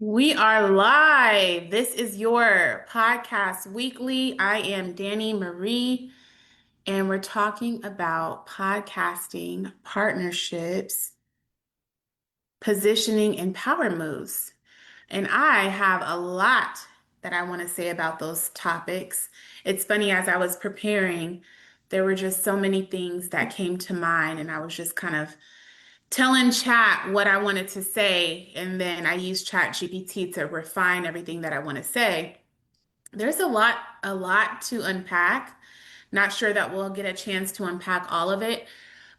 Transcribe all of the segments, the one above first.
We are live. This is your podcast weekly. I am Danny Marie, and we're talking about podcasting, partnerships, positioning, and power moves. And I have a lot that I want to say about those topics. It's funny, as I was preparing, there were just so many things that came to mind, and I was just kind of telling chat what I wanted to say, and then I used chat GPT to refine everything that I want to say. There's a lot to unpack. Not sure that we'll get a chance to unpack all of it,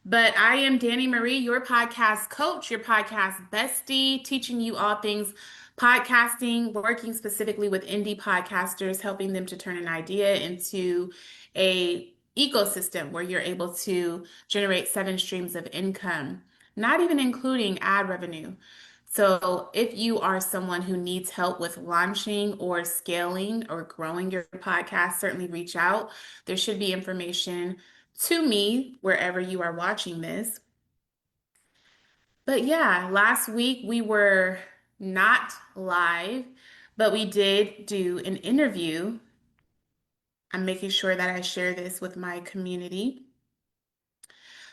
but I am Danny Marie, your podcast coach, your podcast bestie, teaching you all things podcasting, working specifically with indie podcasters, helping them to turn an idea into a ecosystem where you're able to generate 7 streams of income, not even including ad revenue. So, if you are someone who needs help with launching or scaling or growing your podcast, certainly reach out. There should be information to me wherever you are watching this. But yeah, last week we were not live, but we did do an interview. I'm making sure that I share this with my community.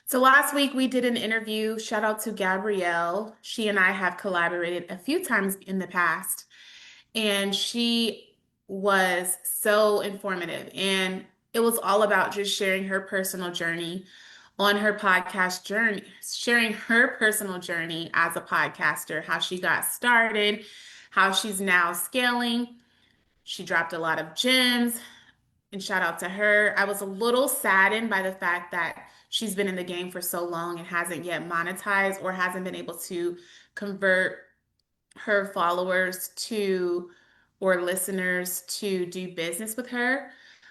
So last week we did an interview. Shout out to Gabrielle. She and I have collaborated a few times in the past, and she was so informative. And it was all about just sharing her personal journey on her podcast journey, sharing her personal journey as a podcaster, how she got started, how she's now scaling. She dropped a lot of gems, and shout out to her. I was a little saddened by the fact that she's been in the game for so long and hasn't yet monetized or hasn't been able to convert her followers to or listeners to do business with her.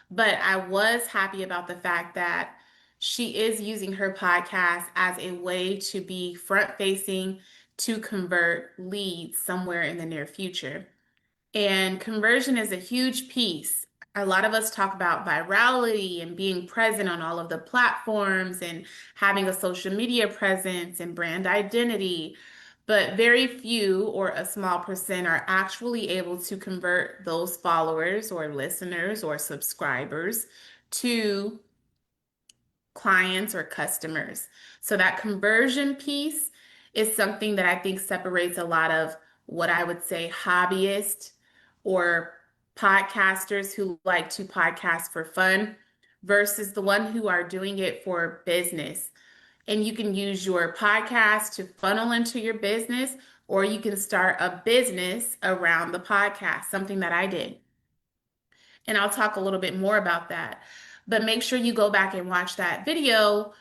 But I was happy about the fact that she is using her podcast as a way to be front facing to convert leads somewhere in the near future. And conversion is a huge piece. A lot of us talk about virality and being present on all of the platforms and having a social media presence and brand identity, but very few or a small percent are actually able to convert those followers or listeners or subscribers to clients or customers. So that conversion piece is something that I think separates a lot of what I would say hobbyists or podcasters who like to podcast for fun versus the one who are doing it for business. And you can use your podcast to funnel into your business, or you can start a business around the podcast, something that I did. And I'll talk a little bit more about that. But make sure you go back and watch that video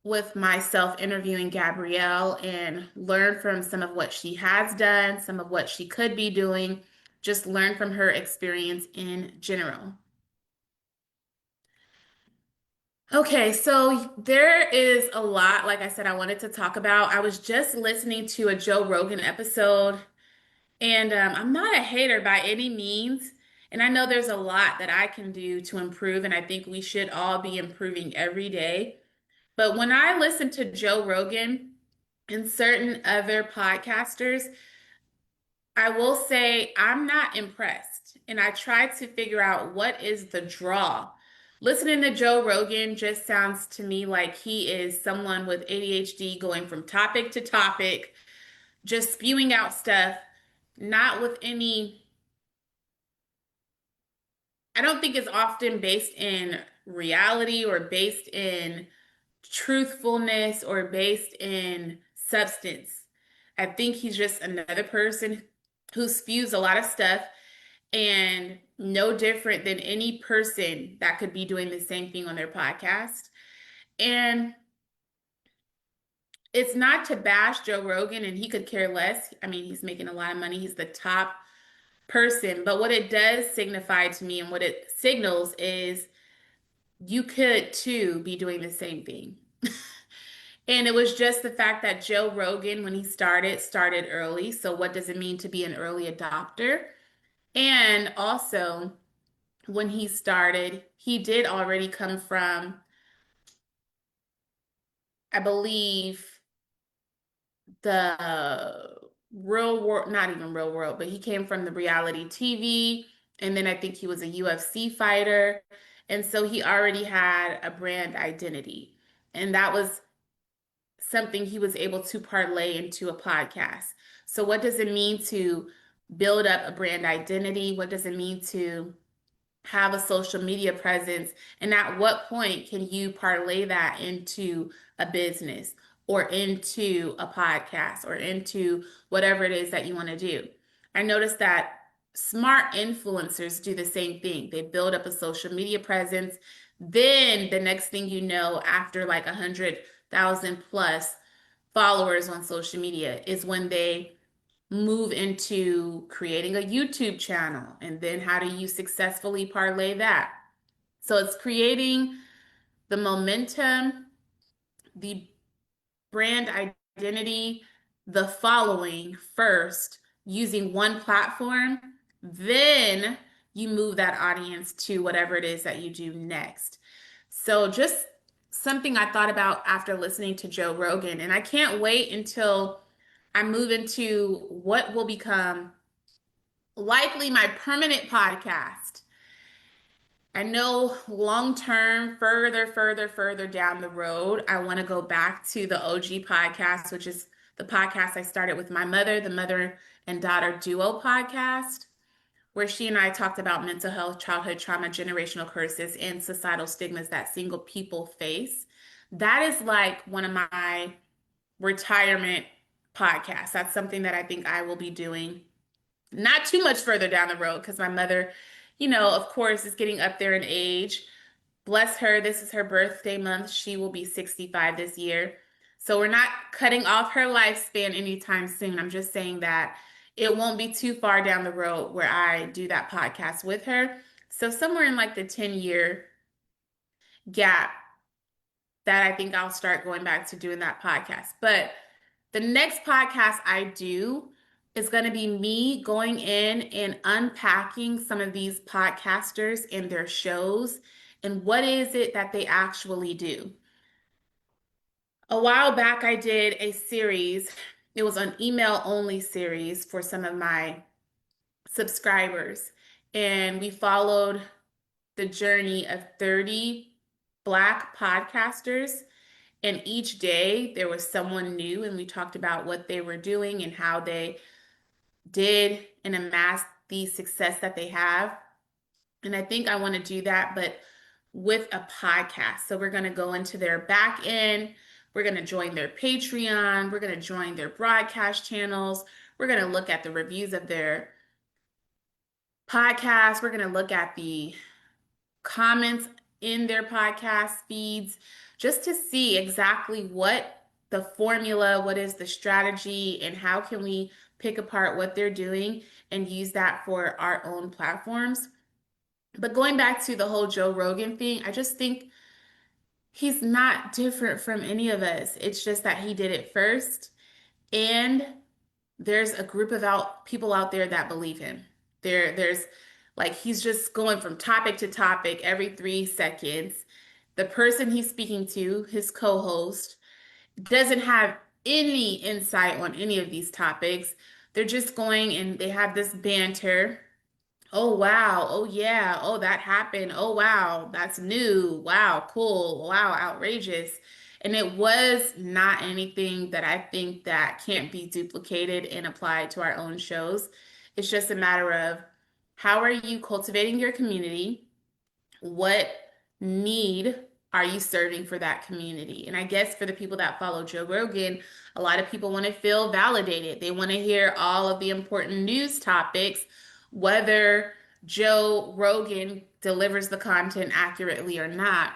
with myself interviewing Gabrielle and learn from some of what she has done, some of what she could be doing, just learn from her experience in general. Okay, so there is a lot, like I said, I wanted to talk about. I was just listening to a Joe Rogan episode, and I'm not a hater by any means. And I know there's a lot that I can do to improve, and I think we should all be improving every day. But when I listen to Joe Rogan and certain other podcasters, I will say I'm not impressed. And I try to figure out what is the draw. Listening to Joe Rogan just sounds to me like he is someone with ADHD going from topic to topic, just spewing out stuff, not with any, I don't think it's often based in reality or based in truthfulness or based in substance. I think he's just another person who spews a lot of stuff and no different than any person that could be doing the same thing on their podcast. And it's not to bash Joe Rogan, and he could care less. I mean, he's making a lot of money, he's the top person. But what it does signify to me and what it signals is you could too be doing the same thing. And it was just the fact that Joe Rogan, when he started early. So, what does it mean to be an early adopter? And also, when he started, he did already come from, I believe, the real world, not even real world, but he came from the reality TV. And then I think he was a UFC fighter. And so he already had a brand identity. And that was something he was able to parlay into a podcast. So, what does it mean to build up a brand identity? What does it mean to have a social media presence? And at what point can you parlay that into a business or into a podcast or into whatever it is that you want to do? I noticed that smart influencers do the same thing. They build up a social media presence. Then the next thing you know, after like 100,000 plus followers on social media, is when they move into creating a YouTube channel. And then how do you successfully parlay that? So it's creating the momentum, the brand identity, the following first using one platform. Then you move that audience to whatever it is that you do next. So just something I thought about after listening to Joe Rogan. And I can't wait until I move into what will become likely my permanent podcast. I know long term, further down the road, I want to go back to the OG podcast, which is the podcast I started with my mother, the Mother and Daughter Duo podcast, where she and I talked about mental health, childhood trauma, generational curses, and societal stigmas that single people face. That is like one of my retirement podcasts. That's something that I think I will be doing not too much further down the road because my mother, of course, is getting up there in age. Bless her. This is her birthday month. She will be 65 this year. So we're not cutting off her lifespan anytime soon. I'm just saying that it won't be too far down the road where I do that podcast with her. So somewhere in like the 10-year gap that I think I'll start going back to doing that podcast. But the next podcast I do is going to be me going in and unpacking some of these podcasters and their shows and what is it that they actually do. A while back, I did a series. It was an email only series for some of my subscribers. And we followed the journey of 30 Black podcasters. And each day there was someone new, and we talked about what they were doing and how they did and amassed the success that they have. And I think I want to do that, but with a podcast. So we're going to go into their back end. We're going to join their Patreon. We're going to join their broadcast channels. We're going to look at the reviews of their podcast. We're going to look at the comments in their podcast feeds just to see exactly what the formula, what is the strategy, and how can we pick apart what they're doing and use that for our own platforms. But going back to the whole Joe Rogan thing, I just think he's not different from any of us. It's just that he did it first. And there's a group of people out there that believe him. There's like he's just going from topic to topic every 3 seconds. The person he's speaking to, his co-host, doesn't have any insight on any of these topics. They're just going and they have this banter. Oh, wow. Oh, yeah. Oh, that happened. Oh, wow. That's new. Wow. Cool. Wow. Outrageous. And it was not anything that I think that can't be duplicated and applied to our own shows. It's just a matter of how are you cultivating your community? What need are you serving for that community? And I guess for the people that follow Joe Rogan, a lot of people want to feel validated. They want to hear all of the important news topics, whether Joe Rogan delivers the content accurately or not.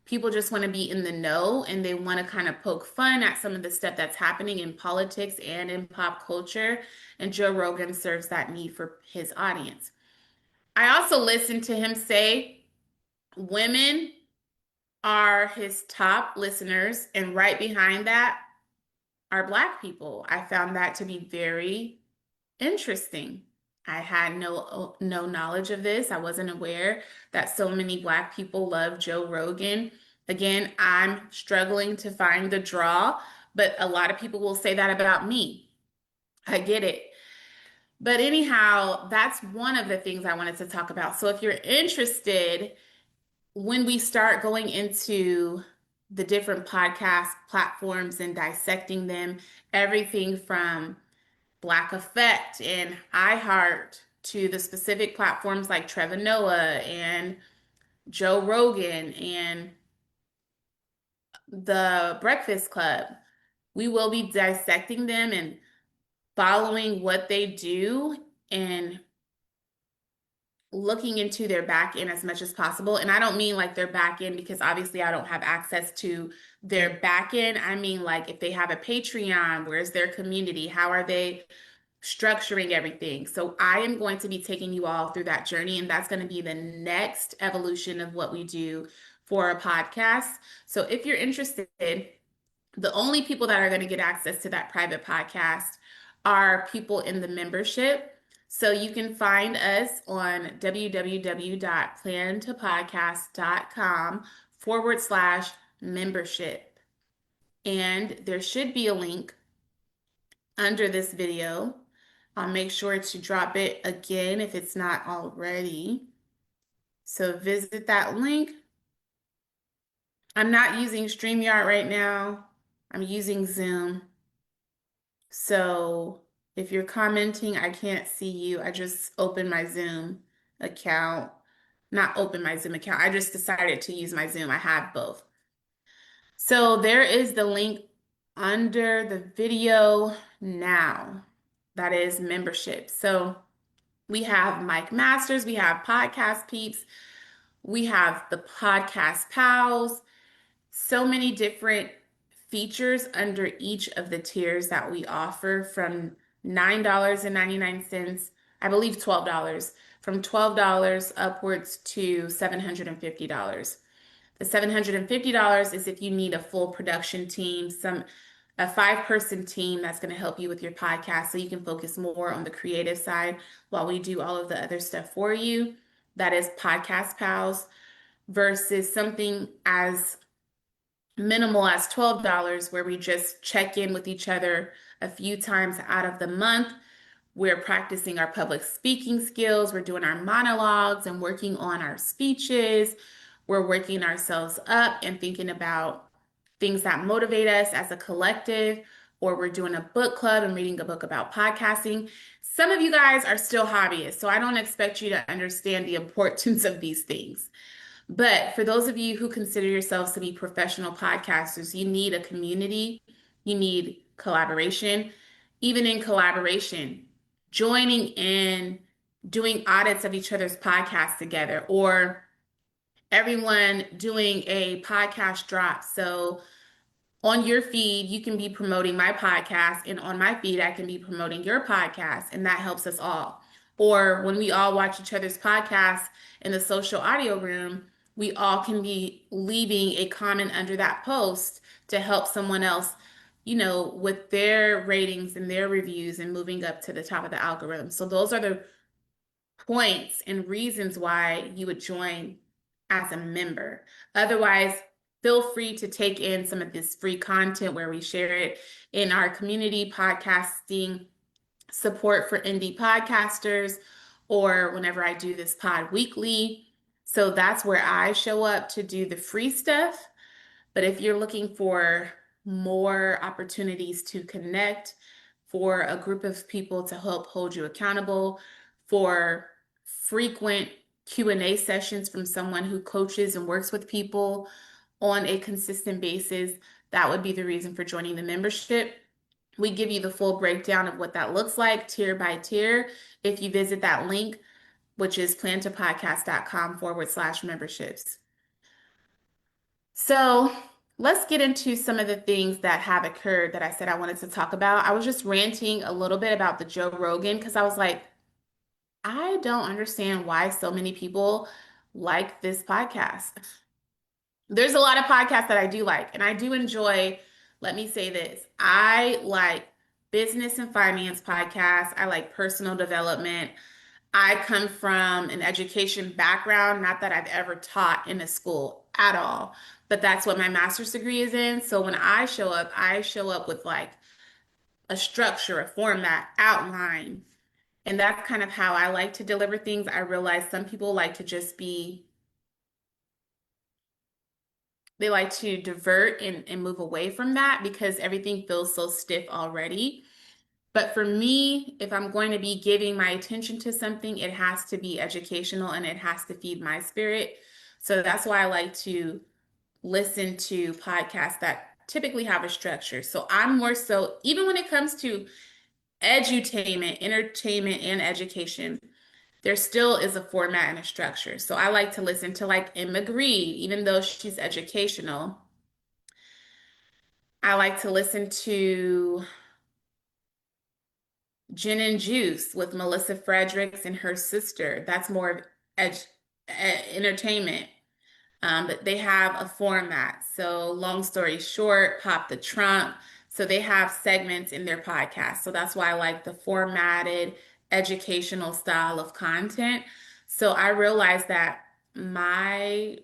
People just want to be in the know and they want to kind of poke fun at some of the stuff that's happening in politics and in pop culture. And Joe Rogan serves that need for his audience. I also listened to him say women are his top listeners, and right behind that are Black people. I found that to be very interesting. I had no knowledge of this. I wasn't aware that so many Black people love Joe Rogan. Again, I'm struggling to find the draw, but a lot of people will say that about me. I get it. But anyhow, that's one of the things I wanted to talk about. So if you're interested, when we start going into the different podcast platforms and dissecting them, everything from Black Effect and iHeart to the specific platforms like Trevor Noah and Joe Rogan and the Breakfast Club, we will be dissecting them and following what they do and looking into their back end as much as possible. And I don't mean like their back end because obviously I don't have access to their back end. I mean like if they have a Patreon, where's their community? How are they structuring everything? So I am going to be taking you all through that journey, and that's going to be the next evolution of what we do for a podcast. So if you're interested, the only people that are going to get access to that private podcast are people in the membership. So you can find us on www.plantopodcast.com/membership. And there should be a link under this video. I'll make sure to drop it again if it's not already. So visit that link. I'm not using StreamYard right now. I'm using Zoom. So if you're commenting, I can't see you. I just opened my Zoom account. Not open my Zoom account. I just decided to use my Zoom. I have both. So there is the link under the video now. That is membership. So we have Mike Masters, we have Podcast Peeps, we have the Podcast Pals, so many different features under each of the tiers that we offer from $9.99, I believe $12, from $12 upwards to $750. The $750 is if you need a full production team, a 5-person team that's going to help you with your podcast so you can focus more on the creative side while we do all of the other stuff for you. That is Podcast Pals versus something as minimal as $12 where we just check in with each other a few times out of the month. We're practicing our public speaking skills. We're doing our monologues and working on our speeches. We're working ourselves up and thinking about things that motivate us as a collective, or we're doing a book club and reading a book about podcasting. Some of you guys are still hobbyists, so I don't expect you to understand the importance of these things. But for those of you who consider yourselves to be professional podcasters, you need a community, you need collaboration. Even in collaboration, joining in, doing audits of each other's podcasts together, or everyone doing a podcast drop. So on your feed, you can be promoting my podcast, and on my feed, I can be promoting your podcast, and that helps us all. Or when we all watch each other's podcasts in the social audio room, we all can be leaving a comment under that post to help someone else, with their ratings and their reviews and moving up to the top of the algorithm. So those are the points and reasons why you would join as a member. Otherwise, feel free to take in some of this free content where we share it in our community podcasting support for indie podcasters, or whenever I do this pod weekly. So that's where I show up to do the free stuff. But if you're looking for more opportunities to connect, for a group of people to help hold you accountable, for frequent Q&A sessions from someone who coaches and works with people on a consistent basis, that would be the reason for joining the membership. We give you the full breakdown of what that looks like tier by tier if you visit that link, which is plantopodcast.com/memberships. So let's get into some of the things that have occurred that I said I wanted to talk about. I was just ranting a little bit about the Joe Rogan because I was like, I don't understand why so many people like this podcast. There's a lot of podcasts that I do like, and I do enjoy, let me say this, I like business and finance podcasts. I like personal development. I come from an education background, not that I've ever taught in a school at all, but that's what my master's degree is in. So when I show up with like a structure, a format, outline. And that's kind of how I like to deliver things. I realize some people like to just be, they like to divert and move away from that because everything feels so stiff already. But for me, if I'm going to be giving my attention to something, it has to be educational and it has to feed my spirit. So that's why I like to listen to podcasts that typically have a structure. So I'm more so, even when it comes to edutainment, entertainment, and education, there still is a format and a structure. So I like to listen to like Emma Grede, even though she's educational. I like to listen to Gin and Juice with Melissa Fredericks and her sister. That's more of entertainment. But they have a format. So, long story short, Pop the Trunk. So, they have segments in their podcast. So, that's why I like the formatted educational style of content. So, I realize that my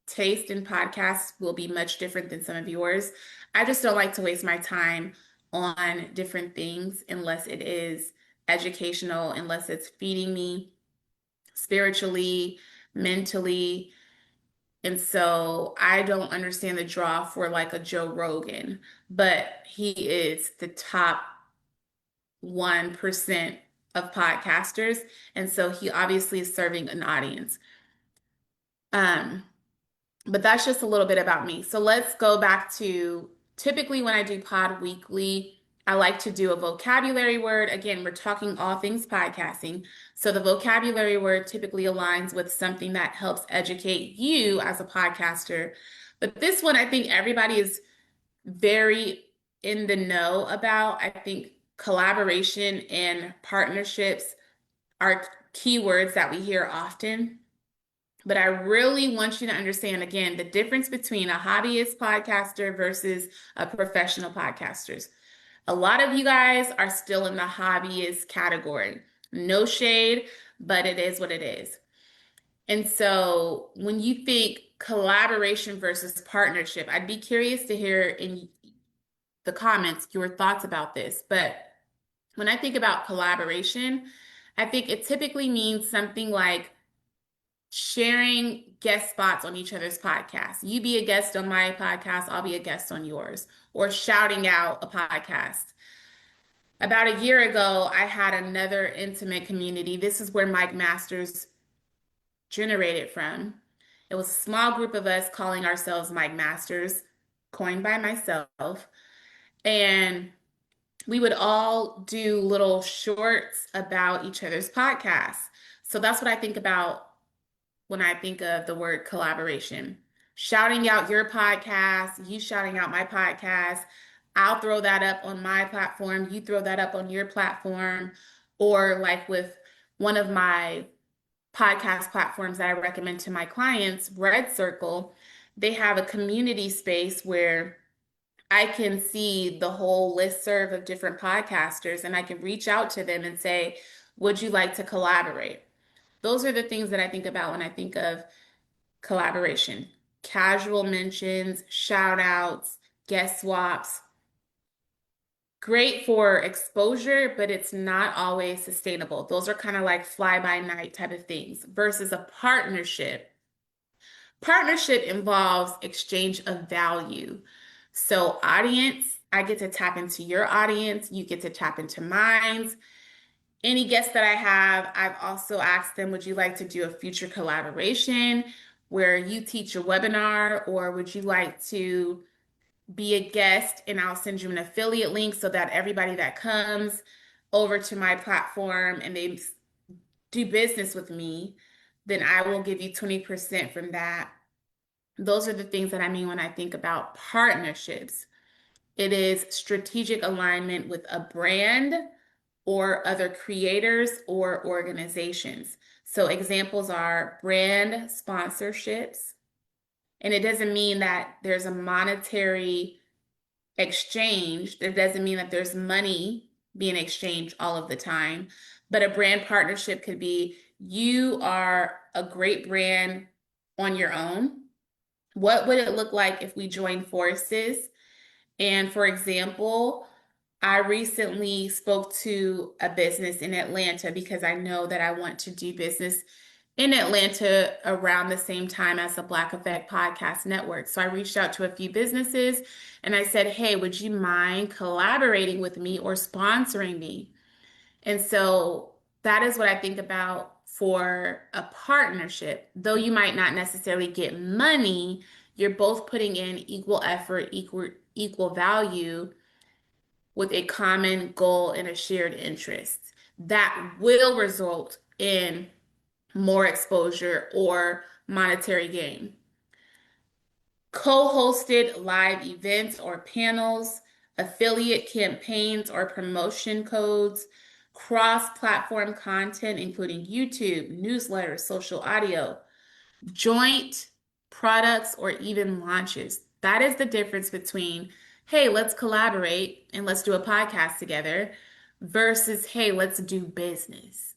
taste in podcasts will be much different than some of yours. I just don't like to waste my time on different things unless it is educational, unless it's feeding me spiritually, mentally. And so I don't understand the draw for like a Joe Rogan, but he is the top 1% of podcasters. And so he obviously is serving an audience. Um, but that's just a little bit about me. So let's go back to typically when I do Pod Weekly, I like to do a vocabulary word. Again, we're talking all things podcasting. So the vocabulary word typically aligns with something that helps educate you as a podcaster. But this one, I think everybody is very in the know about. I think collaboration and partnerships are keywords that we hear often. But I really want you to understand again the difference between a hobbyist podcaster versus a professional podcaster. A lot of you guys are still in the hobbyist category. No shade, but it is what it is. And so when you think collaboration versus partnership, I'd be curious to hear in the comments your thoughts about this. But when I think about collaboration, I think it typically means something like sharing guest spots on each other's podcasts. You be a guest on my podcast, I'll be a guest on yours, or shouting out a podcast. About a year ago, I had another intimate community. This is where Mike Masters generated from. It was a small group of us calling ourselves Mike Masters, coined by myself. And we would all do little shorts about each other's podcasts. So that's what I think about when I think of the word collaboration. Shouting out your podcast, you shouting out my podcast. I'll throw that up on my platform, you throw that up on your platform. Or like with one of my podcast platforms that I recommend to my clients, Red Circle, they have a community space where I can see the whole listserv of different podcasters and I can reach out to them and say, would you like to collaborate? Those are the things that I think about when I think of collaboration. Casual mentions, shout outs, guest swaps. Great for exposure, but it's not always sustainable. Those are kind of like fly by night type of things versus a partnership. Partnership involves exchange of value. So, audience, I get to tap into your audience, you get to tap into mine. Any guests that I have, I've also asked them, would you like to do a future collaboration where you teach a webinar, or would you like to be a guest and I'll send you an affiliate link so that everybody that comes over to my platform and they do business with me, then I will give you 20% from that. Those are the things that I mean when I think about partnerships. It is strategic alignment with a brand or other creators or organizations. So examples are brand sponsorships. And it doesn't mean that there's a monetary exchange. It doesn't mean that there's money being exchanged all of the time. But a brand partnership could be you are a great brand on your own. What would it look like if we joined forces? And for example, I recently spoke to a business in Atlanta because I know that I want to do business in Atlanta around the same time as the Black Effect Podcast Network. So I reached out to a few businesses and I said, hey, would you mind collaborating with me or sponsoring me? And so that is what I think about for a partnership. Though you might not necessarily get money, you're both putting in equal effort, equal value with a common goal and a shared interest that will result in more exposure or monetary gain. Co-hosted live events or panels, affiliate campaigns or promotion codes, cross-platform content, including YouTube, newsletters, social audio, joint products, or even launches. That is the difference between, hey, let's collaborate and let's do a podcast together versus, hey, let's do business.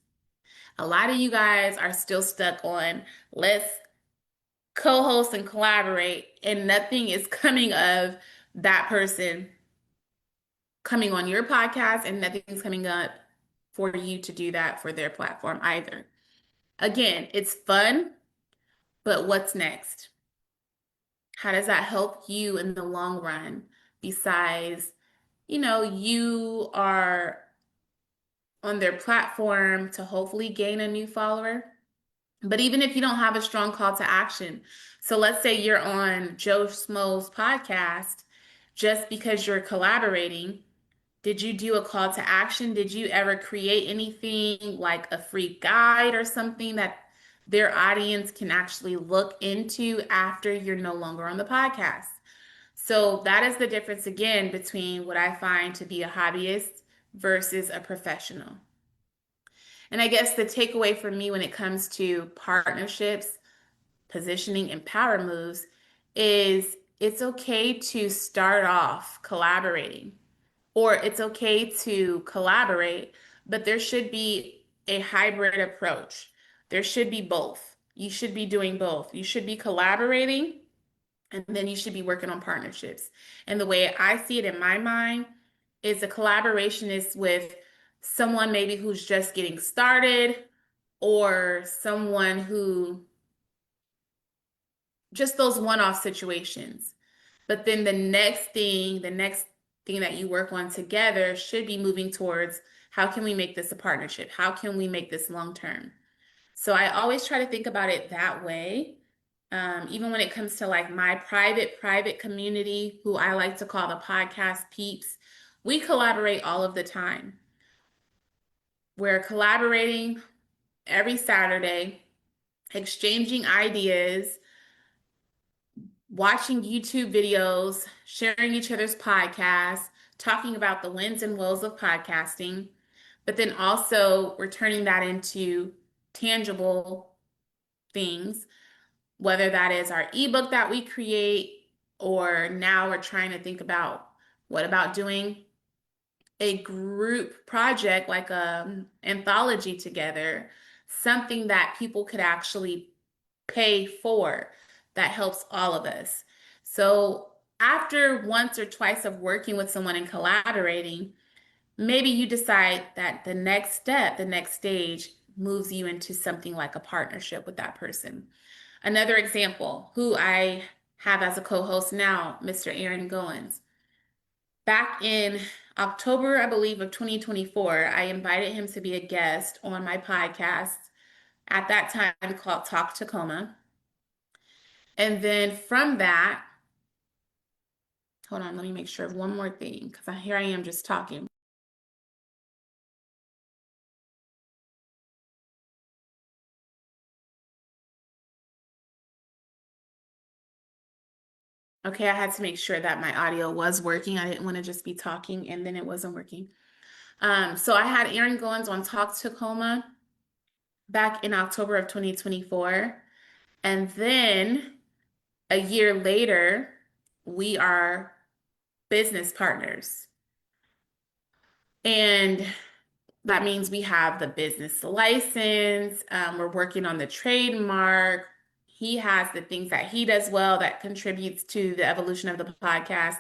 A lot of you guys are still stuck on let's co-host and collaborate, and nothing is coming of that person coming on your podcast, and nothing's coming up for you to do that for their platform either. Again, it's fun, but what's next? How does that help you in the long run? Besides, you are on their platform to hopefully gain a new follower. But even if you don't have a strong call to action, so let's say you're on Joe Schmo's podcast, just because you're collaborating, did you do a call to action? Did you ever create anything like a free guide or something that their audience can actually look into after you're no longer on the podcast? So that is the difference again between what I find to be a hobbyist versus a professional. And I guess the takeaway for me when it comes to partnerships, positioning, and power moves is it's okay to start off collaborating, or it's okay to collaborate, but there should be a hybrid approach. There should be both. You should be doing both. You should be collaborating, and then you should be working on partnerships. And the way I see it in my mind is a collaboration is with someone maybe who's just getting started, or someone who just those one-off situations. But then the next thing that you work on together should be moving towards how can we make this a partnership? How can we make this long term? So I always try to think about it that way. Even when it comes to like my private community, who I like to call the podcast peeps, we collaborate all of the time. We're collaborating every Saturday, exchanging ideas, watching YouTube videos, sharing each other's podcasts, talking about the wins and woes of podcasting, but then also we're turning that into tangible things, whether that is our ebook that we create, or now we're trying to think about what about doing a group project like a anthology together, something that people could actually pay for that helps all of us. So after once or twice of working with someone and collaborating, maybe you decide that the next step, the next stage moves you into something like a partnership with that person. Another example, who I have as a co-host now, Mr. Aaron Goins. Back in October, I believe, of 2024, I invited him to be a guest on my podcast at that time called Talk Tacoma. And then from that, hold on, let me make sure of one more thing, because here I am just talking. Okay, I had to make sure that my audio was working. I didn't want to just be talking and then it wasn't working. So I had Aaron Goins on Talk Tacoma back in October of 2024. And then a year later, we are business partners. And that means we have the business license. We're working on the trademark. He has the things that he does well that contributes to the evolution of the podcast.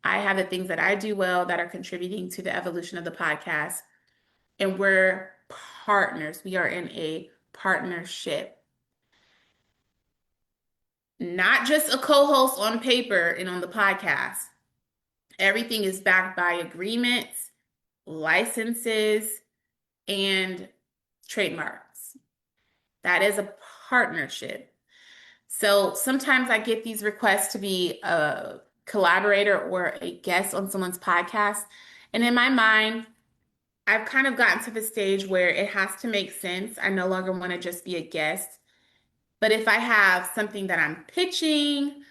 I have the things that I do well that are contributing to the evolution of the podcast. And we're partners. We are in a partnership, not just a co host on paper and on the podcast. Everything is backed by agreements, licenses, and trademarks. That is a partnership. So sometimes I get these requests to be a collaborator or a guest on someone's podcast. And in my mind, I've kind of gotten to the stage where it has to make sense. I no longer want to just be a guest. But if I have something that I'm pitching,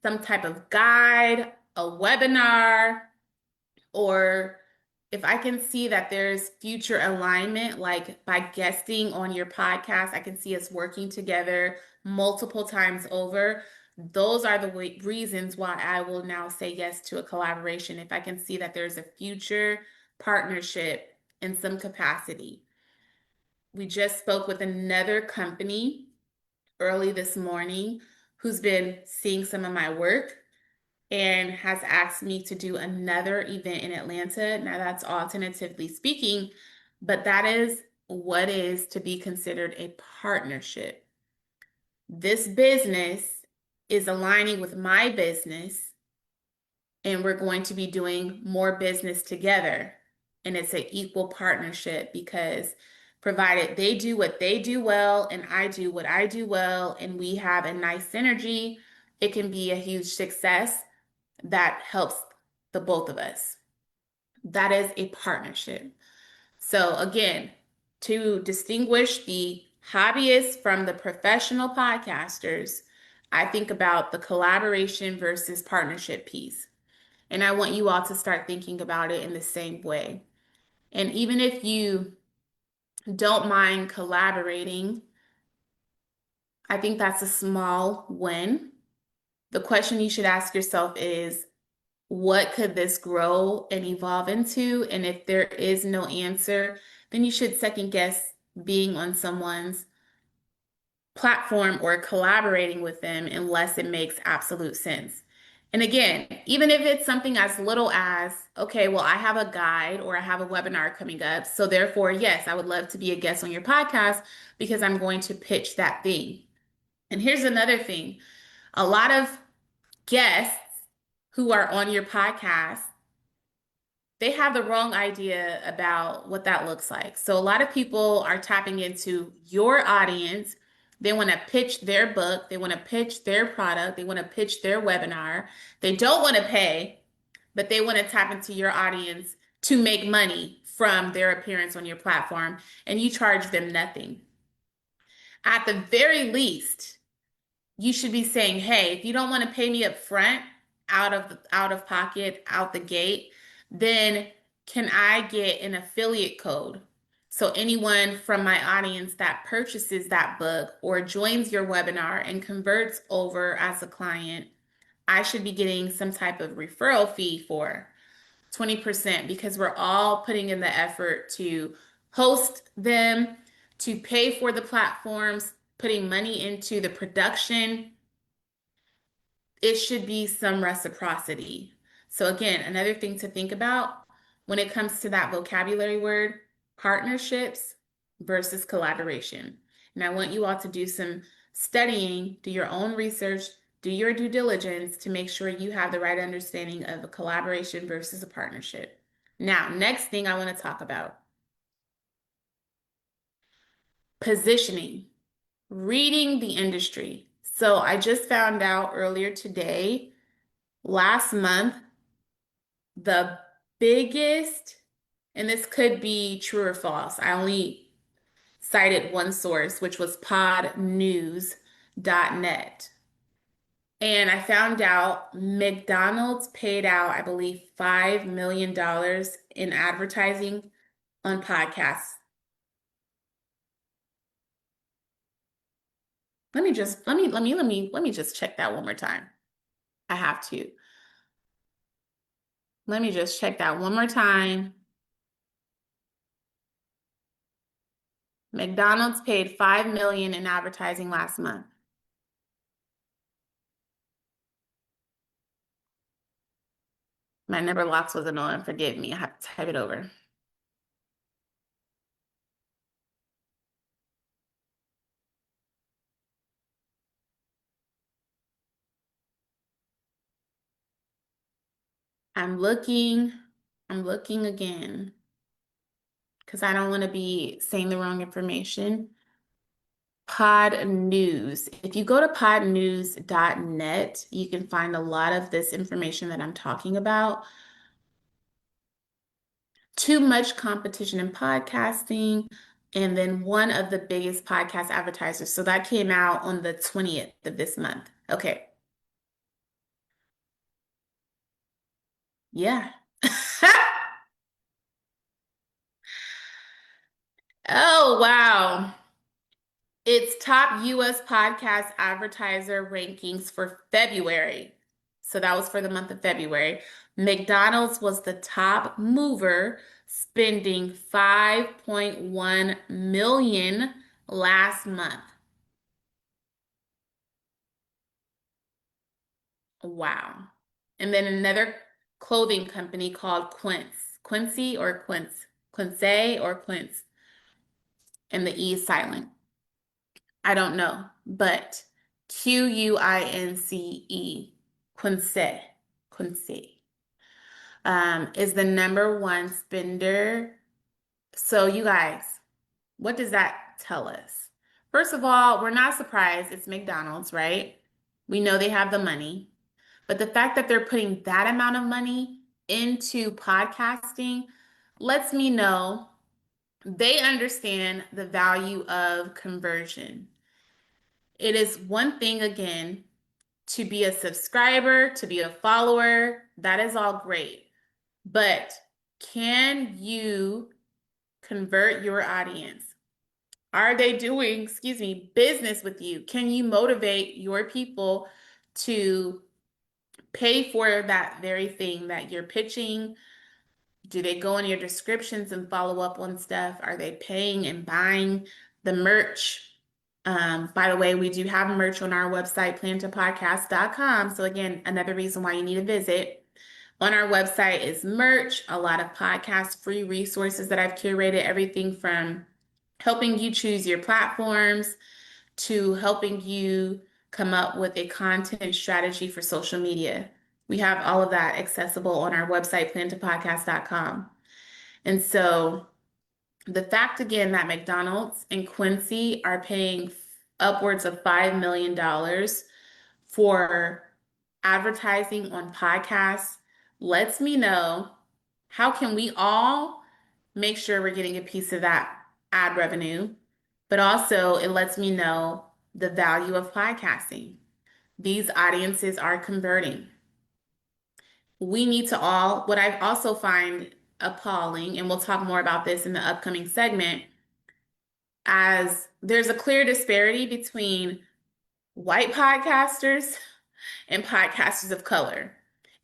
some type of guide, a webinar, or if I can see that there's future alignment, like by guesting on your podcast, I can see us working together multiple times over. Those are the reasons why I will now say yes to a collaboration. If I can see that there's a future partnership in some capacity. We just spoke with another company early this morning who's been seeing some of my work and has asked me to do another event in Atlanta. Now, that's all tentatively speaking, but that is what is to be considered a partnership. This business is aligning with my business, and we're going to be doing more business together. And it's an equal partnership because provided they do what they do well and I do what I do well, and we have a nice synergy, it can be a huge success that helps the both of us. That is a partnership. So, again, to distinguish the hobbyists from the professional podcasters, I think about the collaboration versus partnership piece. And I want you all to start thinking about it in the same way. And even if you don't mind collaborating, I think that's a small win. The question you should ask yourself is, what could this grow and evolve into? And if there is no answer, then you should second guess being on someone's platform or collaborating with them unless it makes absolute sense. And again, even if it's something as little as, okay, well, I have a guide or I have a webinar coming up. So therefore, yes, I would love to be a guest on your podcast because I'm going to pitch that thing. And here's another thing. A lot of guests who are on your podcast, they have the wrong idea about what that looks like. So a lot of people are tapping into your audience. They want to pitch their book, they want to pitch their product, they want to pitch their webinar. They don't want to pay, but they want to tap into your audience to make money from their appearance on your platform, and you charge them nothing. At the very least, you should be saying, hey, if you don't want to pay me up front, out of pocket, out the gate, then can I get an affiliate code? So anyone from my audience that purchases that book or joins your webinar and converts over as a client, I should be getting some type of referral fee for 20% because we're all putting in the effort to host them, to pay for the platforms, putting money into the production. It should be some reciprocity. So, again, another thing to think about when it comes to that vocabulary word, partnerships versus collaboration. And I want you all to do some studying, do your own research, do your due diligence to make sure you have the right understanding of a collaboration versus a partnership. Now, next thing I want to talk about positioning, reading the industry. So, I just found out earlier today, last month, the biggest, and this could be true or false, I only cited one source, which was podnews.net. And I found out McDonald's paid out, I believe, $5 million in advertising on podcasts. Let me just check that one more time. I have to. Let me just check that one more time. McDonald's paid $5 million in advertising last month. My number locks wasn't on. Forgive me. I have to type it over. I'm looking. I'm looking again because I don't want to be saying the wrong information. Pod News. If you go to podnews.net, you can find a lot of this information that I'm talking about. Too much competition in podcasting, and then one of the biggest podcast advertisers. So that came out on the 20th of this month. Okay. Yeah. Oh, wow. It's top US podcast advertiser rankings for February. So that was for the month of February. McDonald's was the top mover, spending 5.1 million last month. Wow. And then another clothing company called Quincy or Quince or Quince, and the E is silent. I don't know, but Quince, Quince, Quince, is the number one spender. So you guys, what does that tell us? First of all, we're not surprised it's McDonald's, right? We know they have the money, but the fact that they're putting that amount of money into podcasting lets me know they understand the value of conversion. It is one thing, again, to be a subscriber, to be a follower. That is all great. But can you convert your audience? Are they doing, excuse me, business with you? Can you motivate your people to pay for that very thing that you're pitching? Do they go in your descriptions and follow up on stuff? Are they paying and buying the merch? By the way, we do have merch on our website, plantapodcast.com. So again, another reason why you need to visit. On our website is merch, a lot of podcast free resources that I've curated, everything from helping you choose your platforms to helping you come up with a content strategy for social media. We have all of that accessible on our website, plantapodcast.com. And so the fact again that McDonald's and Quincy are paying upwards of $5 million for advertising on podcasts lets me know how can we all make sure we're getting a piece of that ad revenue, but also it lets me know the value of podcasting. These audiences are converting. We need to all, what I also find appalling, and we'll talk more about this in the upcoming segment, as there's a clear disparity between white podcasters and podcasters of color,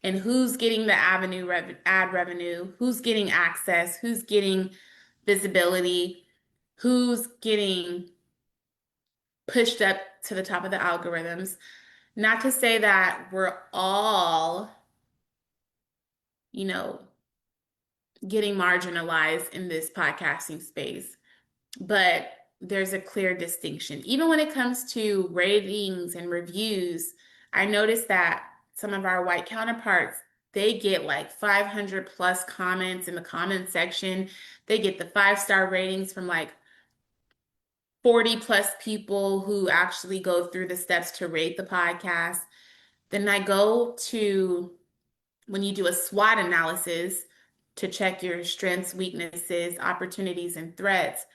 and who's getting the ad revenue, who's getting access, who's getting visibility, who's getting pushed up to the top of the algorithms. Not to say that we're all, you know, getting marginalized in this podcasting space, but there's a clear distinction. Even when it comes to ratings and reviews, I noticed that some of our white counterparts, they get like 500 plus comments in the comment section. They get the 5-star ratings from like 40 plus people who actually go through the steps to rate the podcast. Then I go to when you do a SWOT analysis to check your strengths, weaknesses, opportunities, and threats.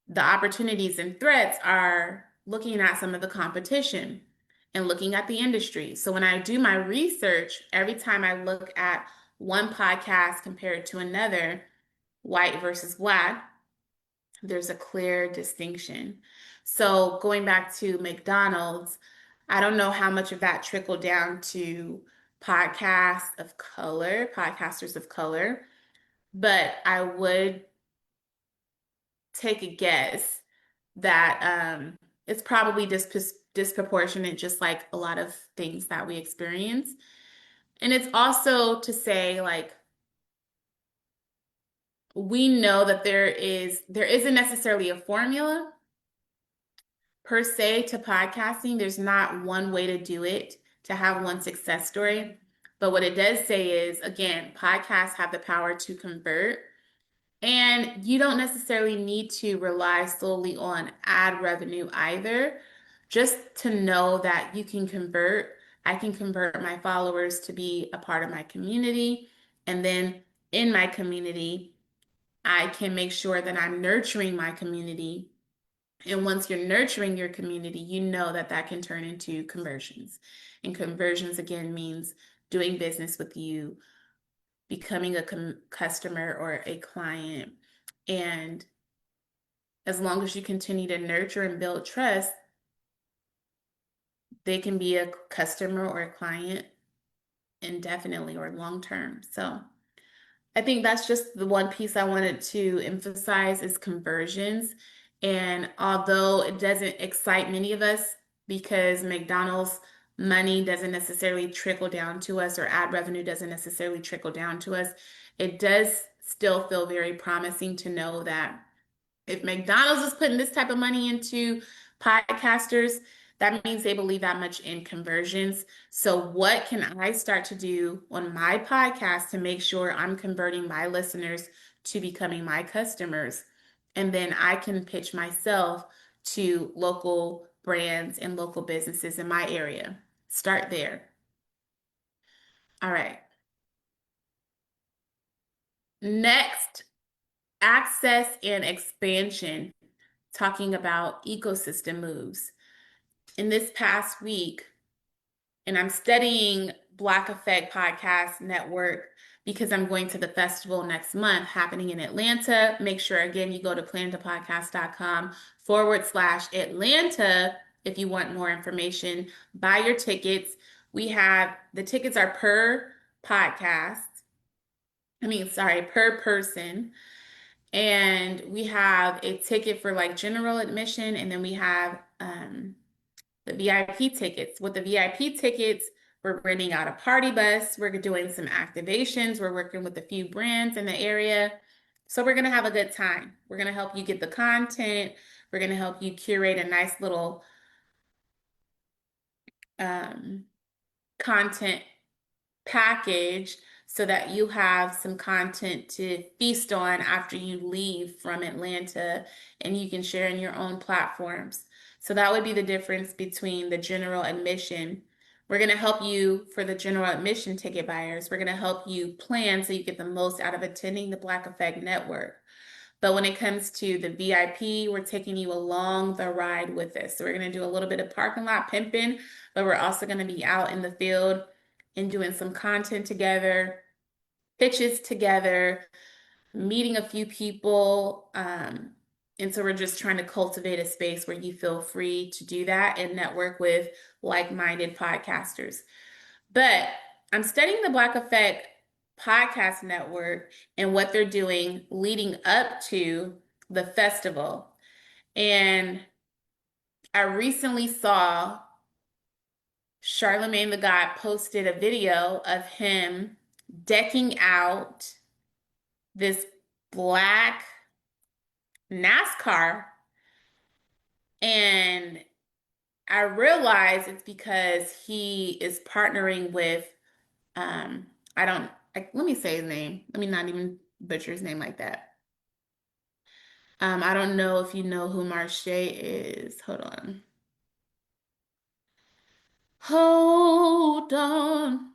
The opportunities and threats are looking at some of the competition and looking at the industry. So when I do my research, every time I look at one podcast compared to another, white versus black, there's a clear distinction. So going back to McDonald's, I don't know how much of that trickled down to podcasters of color, but I would take a guess that it's probably disproportionate, just like a lot of things that we experience. And it's also to say, like, we know that there isn't necessarily a formula per se to podcasting. There's not one way to do it to have one success story. But what it does say is, again, podcasts have the power to convert. And you don't necessarily need to rely solely on ad revenue either. Just to know that you can convert, I can convert my followers to be a part of my community. And then in my community, I can make sure that I'm nurturing my community. And once you're nurturing your community, you know that that can turn into conversions. And conversions, again, means doing business with you, becoming a customer or a client. And as long as you continue to nurture and build trust, they can be a customer or a client indefinitely or long term. So I think that's just the one piece I wanted to emphasize is conversions. And although it doesn't excite many of us because McDonald's money doesn't necessarily trickle down to us or ad revenue doesn't necessarily trickle down to us, it does still feel very promising to know that if McDonald's is putting this type of money into podcasters, that means they believe that much in conversions. So, what can I start to do on my podcast to make sure I'm converting my listeners to becoming my customers? And then I can pitch myself to local brands and local businesses in my area. Start there. All right. Next, access and expansion, talking about ecosystem moves. In this past week, and I'm studying Black Effect Podcast Network because I'm going to the festival next month happening in Atlanta. Make sure, again, you go to plantapodcast.com/Atlanta if you want more information. Buy your tickets. The tickets are per podcast. Sorry, per person. And we have a ticket for like general admission, and then we have the VIP tickets. With the VIP tickets, we're renting out a party bus. We're doing some activations. We're working with a few brands in the area. So we're going to have a good time. We're going to help you get the content. We're going to help you curate a nice little um, content package so that you have some content to feast on after you leave from Atlanta and you can share in your own platforms. So that would be the difference between the general admission. We're going to help you for the general admission ticket buyers. We're going to help you plan so you get the most out of attending the Black Effect Network. But when it comes to the VIP, we're taking you along the ride with us. So we're going to do a little bit of parking lot pimping, but we're also going to be out in the field and doing some content together, pitches together, meeting a few people. And so we're just trying to cultivate a space where you feel free to do that and network with like-minded podcasters. But I'm studying the Black Effect Podcast Network and what they're doing leading up to the festival. And I recently saw Charlemagne the God posted a video of him decking out this black NASCAR. And I realize it's because he is partnering with, I don't, let me say his name. Let me not even butcher his name like that. I don't know if you know who Marche is. Hold on. Hold on.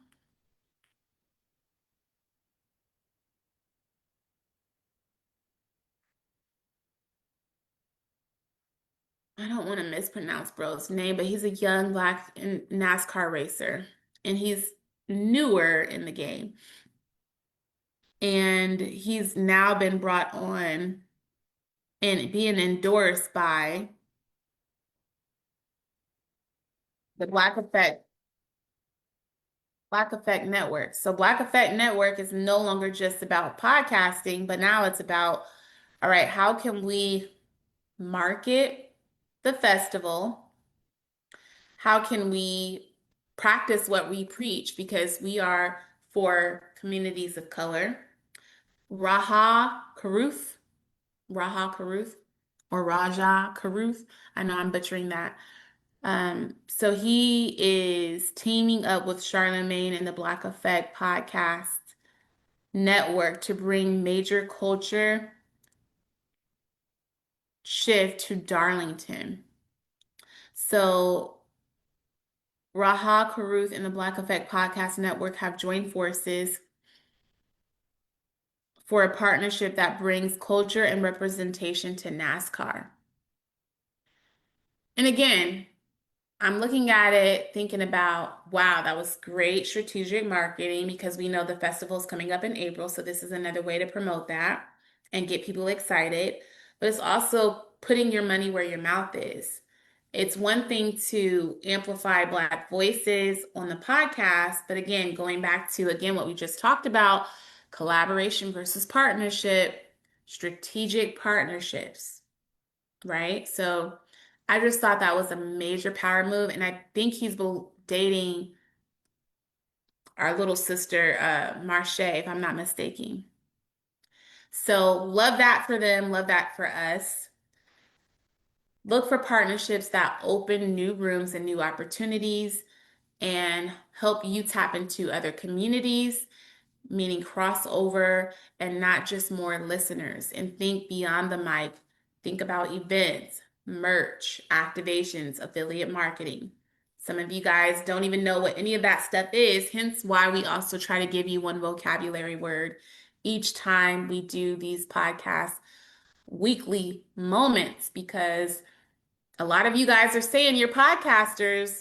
I don't want to mispronounce bro's name, but he's a young black NASCAR racer, and he's newer in the game. And he's now been brought on and being endorsed by the Black Effect Network. So Black Effect Network is no longer just about podcasting, but now it's about, all right, how can we market the festival? How can we practice what we preach because we are for communities of color. Raha Karuth, Raha Karuth, or Raja Karuth. I know I'm butchering that. So he is teaming up with Charlemagne and the Black Effect podcast network to bring major culture shift to Darlington. So Raha Karuth and the Black Effect Podcast Network have joined forces for a partnership that brings culture and representation to NASCAR. And again, I'm looking at it thinking about, wow, that was great strategic marketing because we know the festival is coming up in April. So this is another way to promote that and get people excited. But it's also putting your money where your mouth is. It's one thing to amplify Black voices on the podcast, but again, going back to again what we just talked about, collaboration versus partnership, strategic partnerships, right? So I just thought that was a major power move, and I think he's dating our little sister, Marche, if I'm not mistaken. So love that for them, love that for us. Look for partnerships that open new rooms and new opportunities and help you tap into other communities, meaning crossover and not just more listeners. And think beyond the mic. Think about events, merch, activations, affiliate marketing. Some of you guys don't even know what any of that stuff is, hence why we also try to give you one vocabulary word each time we do these podcast weekly moments, because a lot of you guys are saying you're podcasters,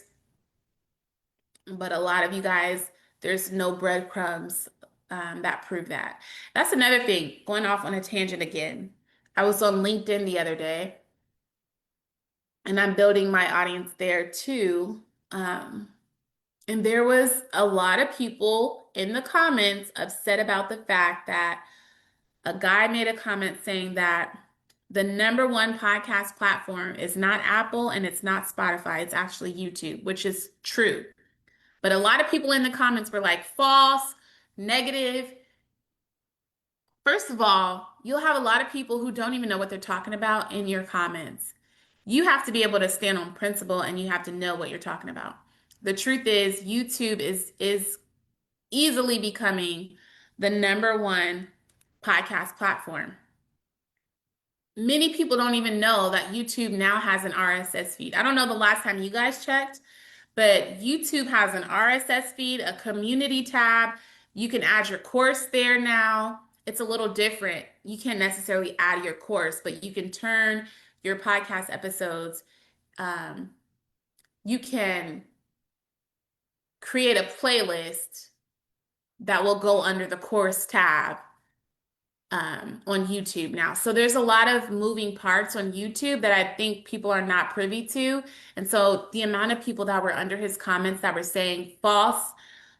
but a lot of you guys, there's no breadcrumbs that prove that. That's another thing, going off on a tangent again. I was on LinkedIn the other day, and I'm building my audience there too. And there was a lot of people in the comments upset about the fact that a guy made a comment saying that the number one podcast platform is not Apple and it's not Spotify, it's actually YouTube, which is true. But a lot of people in the comments were like, false, negative. First of all, you'll have a lot of people who don't even know what they're talking about in your comments. You have to be able to stand on principle and you have to know what you're talking about. The truth is, YouTube is easily becoming the number one podcast platform. Many people don't even know that YouTube now has an RSS feed. I don't know the last time you guys checked, but YouTube has an RSS feed, a community tab. You can add your course there now. It's a little different. You can't necessarily add your course, but you can turn your podcast episodes. You can create a playlist that will go under the course tab on YouTube now. So there's a lot of moving parts on YouTube that I think people are not privy to. And so the amount of people that were under his comments that were saying false,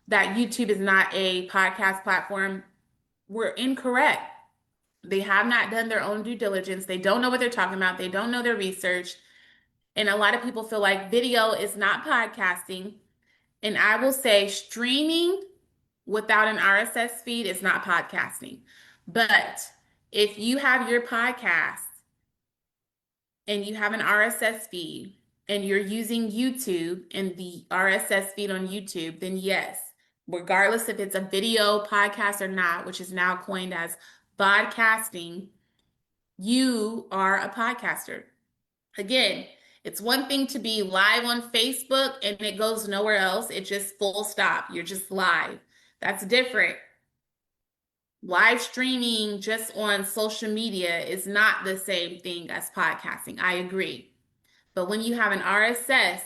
that YouTube is not a podcast platform, were incorrect. They have not done their own due diligence. They don't know what they're talking about. They don't know their research. And a lot of people feel like video is not podcasting. And I will say streaming without an RSS feed is not podcasting. But if you have your podcast and you have an RSS feed and you're using YouTube and the RSS feed on YouTube, then yes, regardless if it's a video podcast or not, which is now coined as podcasting, you are a podcaster. Again, it's one thing to be live on Facebook and it goes nowhere else. It just full stop. You're just live. That's different. Live streaming just on social media is not the same thing as podcasting. I agree. But when you have an RSS,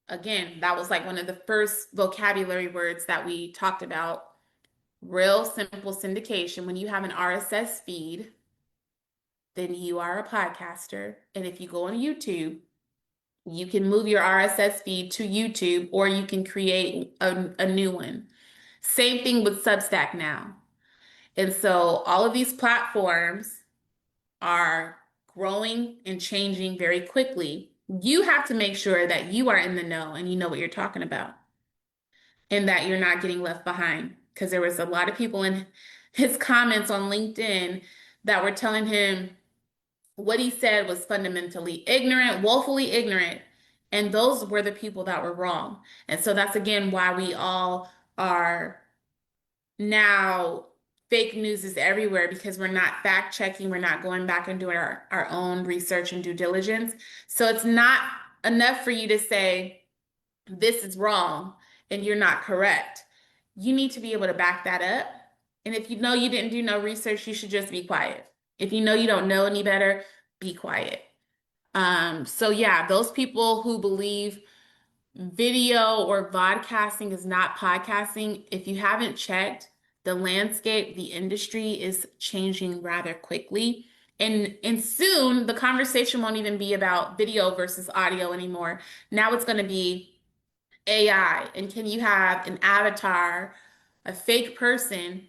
again, that was like one of the first vocabulary words that we talked about. Real simple syndication. When you have an RSS feed, then you are a podcaster. And if you go on YouTube, you can move your RSS feed to YouTube or you can create a new one. Same thing with Substack now. And so all of these platforms are growing and changing very quickly. You have to make sure that you are in the know and you know what you're talking about and that you're not getting left behind. Because there was a lot of people in his comments on LinkedIn that were telling him what he said was fundamentally ignorant, woefully ignorant. And those were the people that were wrong. And so that's again why we all are now fake news is everywhere because we're not fact checking, we're not going back and doing our own research and due diligence. So it's not enough for you to say, this is wrong and you're not correct. You need to be able to back that up. And if you know you didn't do no research, you should just be quiet. If you know you don't know any better, be quiet. So yeah, those people who believe video or vodcasting is not podcasting, if you haven't checked, the landscape, the industry is changing rather quickly. And soon the conversation won't even be about video versus audio anymore. Now it's going to be AI. And can you have an avatar, a fake person,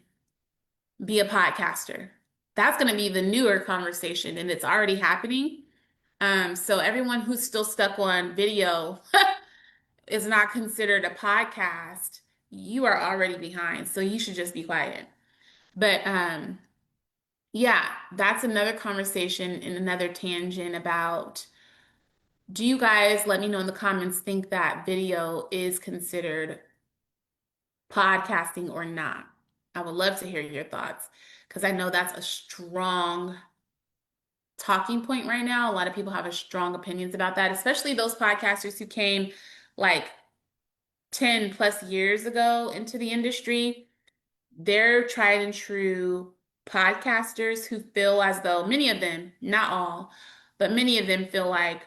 be a podcaster? That's going to be the newer conversation, and it's already happening. So everyone who's still stuck on video is not considered a podcast, you are already behind. So you should just be quiet. But yeah, that's another conversation and another tangent about do you guys let me know in the comments think that video is considered podcasting or not? I would love to hear your thoughts because I know that's a strong talking point right now. A lot of people have a strong opinions about that, especially those podcasters who came like 10 plus years ago into the industry. They're tried and true podcasters who feel as though many of them, not all, but many of them feel like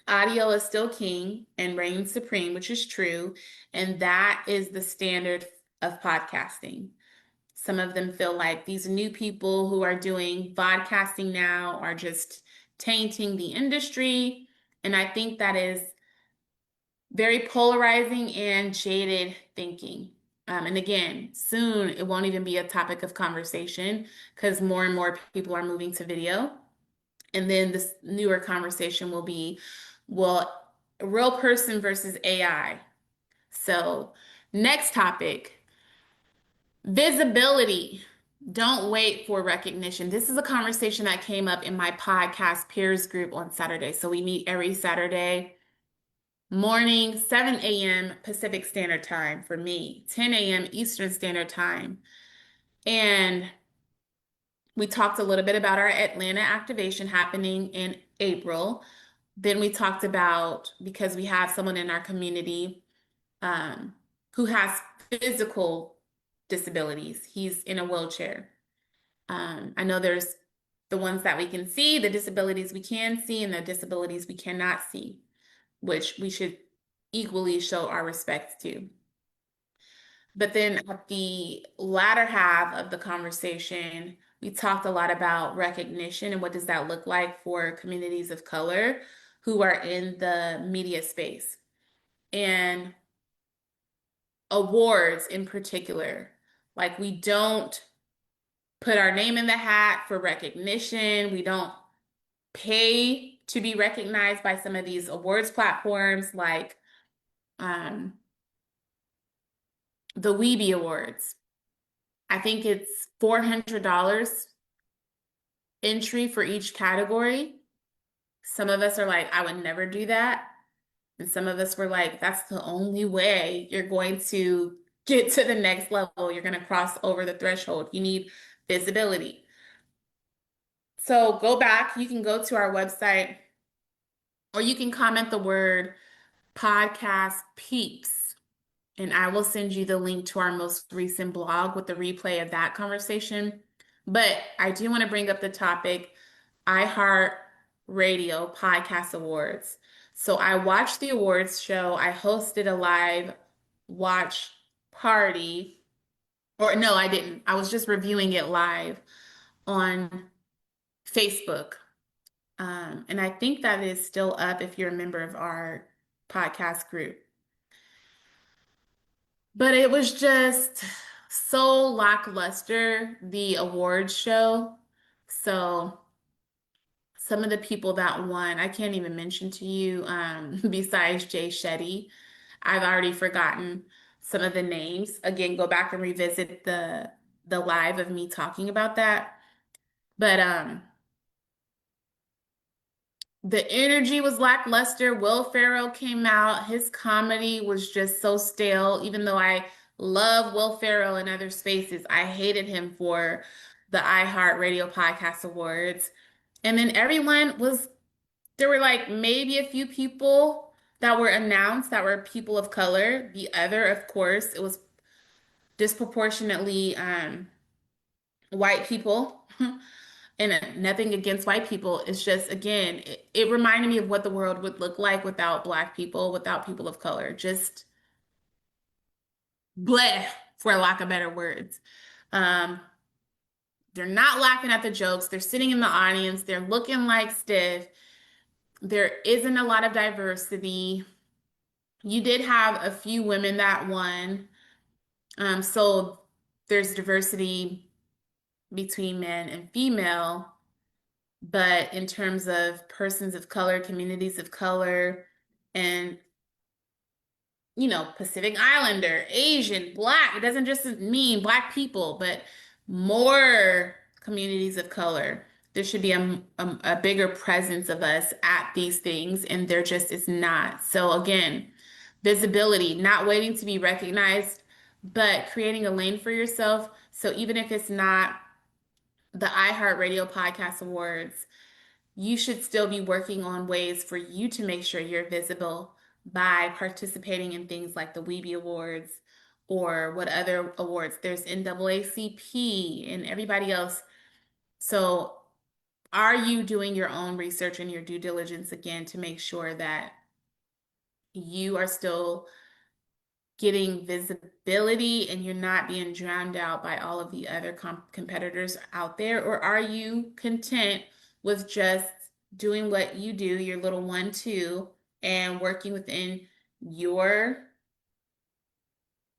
audio is still king and reigns supreme, which is true. And that is the standard of podcasting. Some of them feel like these new people who are doing podcasting now are just tainting the industry. And I think that is very polarizing and jaded thinking. And again, soon it won't even be a topic of conversation because more and more people are moving to video. And then this newer conversation will be, well, a real person versus AI. So, next topic, visibility. Don't wait for recognition. This is a conversation that came up in my podcast peers group on Saturday. So we meet every Saturday morning, 7 a.m. Pacific Standard Time for me, 10 a.m. Eastern Standard Time. And we talked a little bit about our Atlanta activation happening in April. Then we talked about, because we have someone in our community who has physical disabilities, he's in a wheelchair. I know there's the ones that we can see, the disabilities we can see, and the disabilities we cannot see, which we should equally show our respect to. But then at the latter half of the conversation, we talked a lot about recognition and what does that look like for communities of color who are in the media space and awards in particular. Like we don't put our name in the hat for recognition. We don't pay to be recognized by some of these awards platforms like um, the Weeby Awards. I think it's $400 entry for each category. Some of us are like, I would never do that. And some of us were like, that's the only way you're going to get to the next level. You're going to cross over the threshold. You need visibility. So go back. You can go to our website or you can comment the word podcast peeps. And I will send you the link to our most recent blog with the replay of that conversation. But I do want to bring up the topic iHeart Radio Podcast Awards. So I watched the awards show. I hosted a live watch party. Or no, I didn't. I was just reviewing it live on Facebook. And I think that is still up if you're a member of our podcast group. But it was just so lackluster, the awards show. So some of the people that won, I can't even mention to you, besides Jay Shetty. I've already forgotten some of the names. Again, go back and revisit the live of me talking about that. But the energy was lackluster. Will Ferrell came out. His comedy was just so stale. Even though I love Will Ferrell in other spaces, I hated him for the iHeartRadio Podcast Awards. And then everyone was, there were like maybe a few people that were announced that were people of color. The other, of course, it was disproportionately white people. And nothing against white people. It's just, again, it reminded me of what the world would look like without black people, without people of color. Just bleh, for lack of better words. Um, they're not laughing at the jokes. They're sitting in the audience. They're looking like stiff. There isn't a lot of diversity. You did have a few women that won. So there's diversity between men and female. But in terms of persons of color, communities of color, and Pacific Islander, Asian, Black, it doesn't just mean Black people, but more communities of color. There should be a bigger presence of us at these things, and there just is not. So again, visibility, not waiting to be recognized, but creating a lane for yourself. So even if it's not the iHeartRadio Podcast Awards, you should still be working on ways for you to make sure you're visible by participating in things like the Weeby Awards or what other awards. There's NAACP and everybody else. So, are you doing your own research and your due diligence again to make sure that you are still getting visibility and you're not being drowned out by all of the other competitors out there? Or are you content with just doing what you do, your little 1-2, and working within your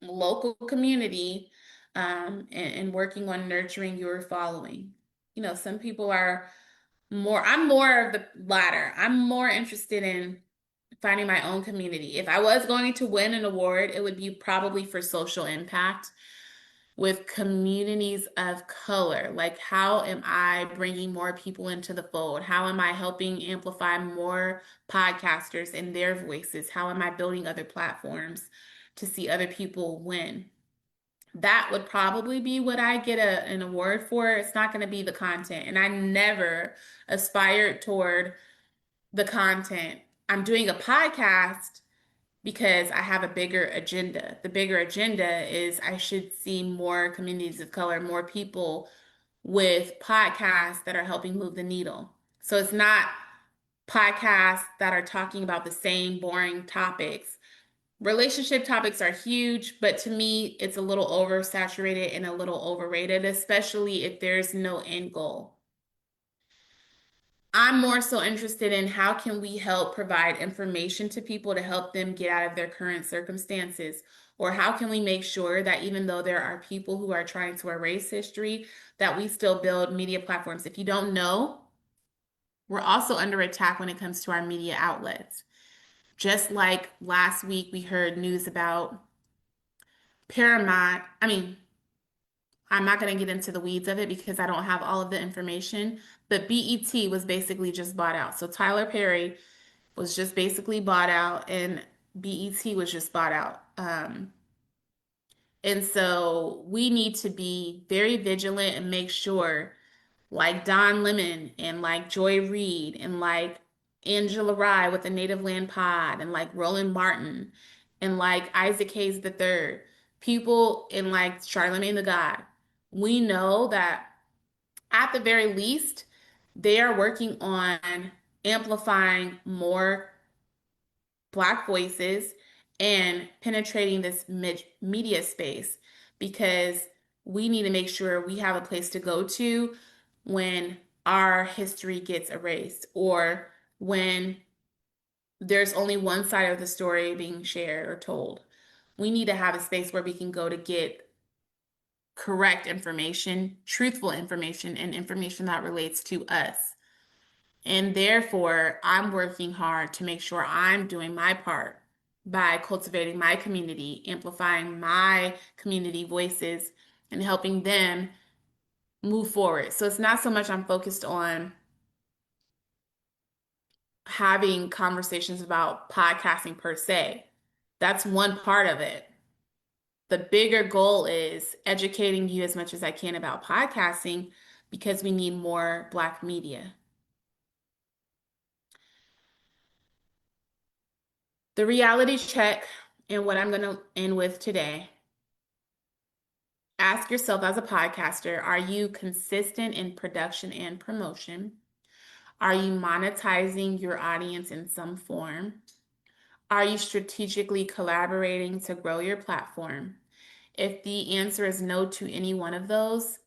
local community, and working on nurturing your following? Some people are more, I'm more of the latter. I'm more interested in finding my own community. If I was going to win an award, it would be probably for social impact with communities of color. Like, how am I bringing more people into the fold? How am I helping amplify more podcasters and their voices? How am I building other platforms to see other people win? That would probably be what I get an award for. It's not going to be the content. And I never aspired toward the content. I'm doing a podcast because I have a bigger agenda. The bigger agenda is I should see more communities of color, more people with podcasts that are helping move the needle. So it's not podcasts that are talking about the same boring topics. Relationship topics are huge, but to me, it's a little oversaturated and a little overrated, especially if there's no end goal. I'm more so interested in how can we help provide information to people to help them get out of their current circumstances? Or how can we make sure that even though there are people who are trying to erase history, that we still build media platforms? If you don't know, we're also under attack when it comes to our media outlets. Just like last week, we heard news about Paramount. I mean, I'm not going to get into the weeds of it because I don't have all of the information, but BET was basically just bought out. So Tyler Perry was just basically bought out and BET was just bought out. And so we need to be very vigilant and make sure, like Don Lemon and like Joy Reid and like Angela Rye with the Native Land Pod and like Roland Martin and like Isaac Hayes III, people in like Charlemagne the God. We know that at the very least, they are working on amplifying more Black voices and penetrating this media space because we need to make sure we have a place to go to when our history gets erased or when there's only one side of the story being shared or told. We need to have a space where we can go to get correct information, truthful information, and information that relates to us. And therefore, I'm working hard to make sure I'm doing my part by cultivating my community, amplifying my community voices, and helping them move forward. So it's not so much I'm focused on having conversations about podcasting per se. That's one part of it. The bigger goal is educating you as much as I can about podcasting because we need more Black media. The reality check and what I'm going to end with today. Ask yourself as a podcaster, are you consistent in production and promotion? Are you monetizing your audience in some form? Are you strategically collaborating to grow your platform? If the answer is no to any one of those,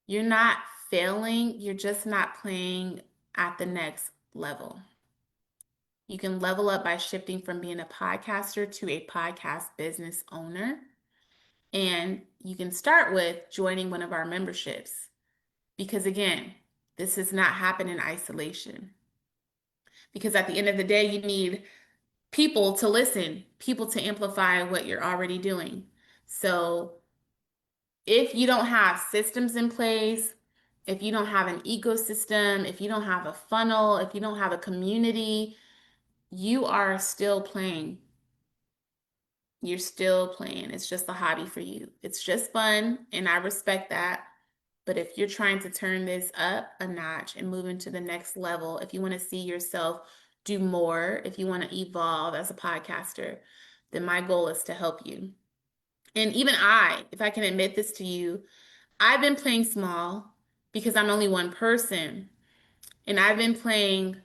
you're not failing, you're just not playing at the next level. You can level up by shifting from being a podcaster to a podcast business owner. And you can start with joining one of our memberships. Because again, this does not happen in isolation. Because at the end of the day, you need people to listen, people to amplify what you're already doing. So if you don't have systems in place, if you don't have an ecosystem, if you don't have a funnel, if you don't have a community, you are still playing. You're still playing. It's just a hobby for you. It's just fun, and I respect that. But if you're trying to turn this up a notch and move into the next level, if you want to see yourself do more, if you want to evolve as a podcaster, then my goal is to help you. And even if I can admit this to you, I've been playing small because I'm only one person. And I've been playing,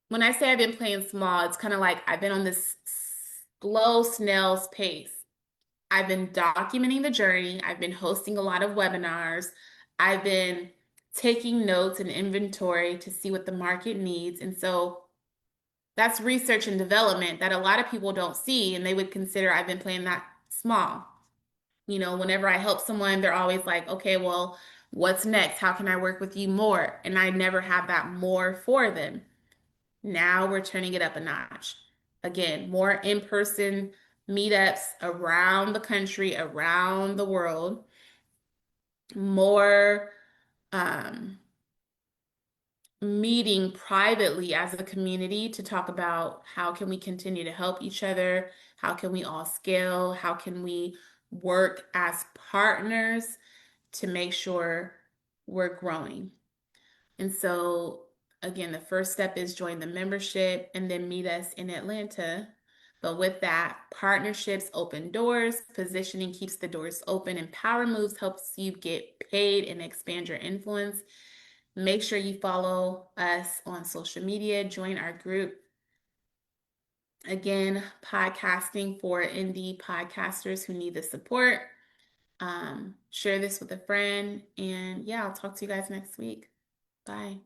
when I say I've been playing small, it's kind of like I've been on this slow snail's pace. I've been documenting the journey. I've been hosting a lot of webinars. I've been taking notes and inventory to see what the market needs. And so that's research and development that a lot of people don't see, and they would consider I've been playing that small. Whenever I help someone, they're always like, okay, well, what's next? How can I work with you more? And I never have that more for them. Now we're turning it up a notch. Again, more in-person meetups around the country, around the world, more um, meeting privately as a community to talk about how can we continue to help each other, how can we all scale, how can we work as partners to make sure we're growing. And so, again, the first step is join the membership and then meet us in Atlanta. But with that, partnerships open doors, positioning keeps the doors open, and Power Moves helps you get paid and expand your influence. Make sure you follow us on social media, join our group. Again, podcasting for indie podcasters who need the support. Share this with a friend. And yeah, I'll talk to you guys next week. Bye.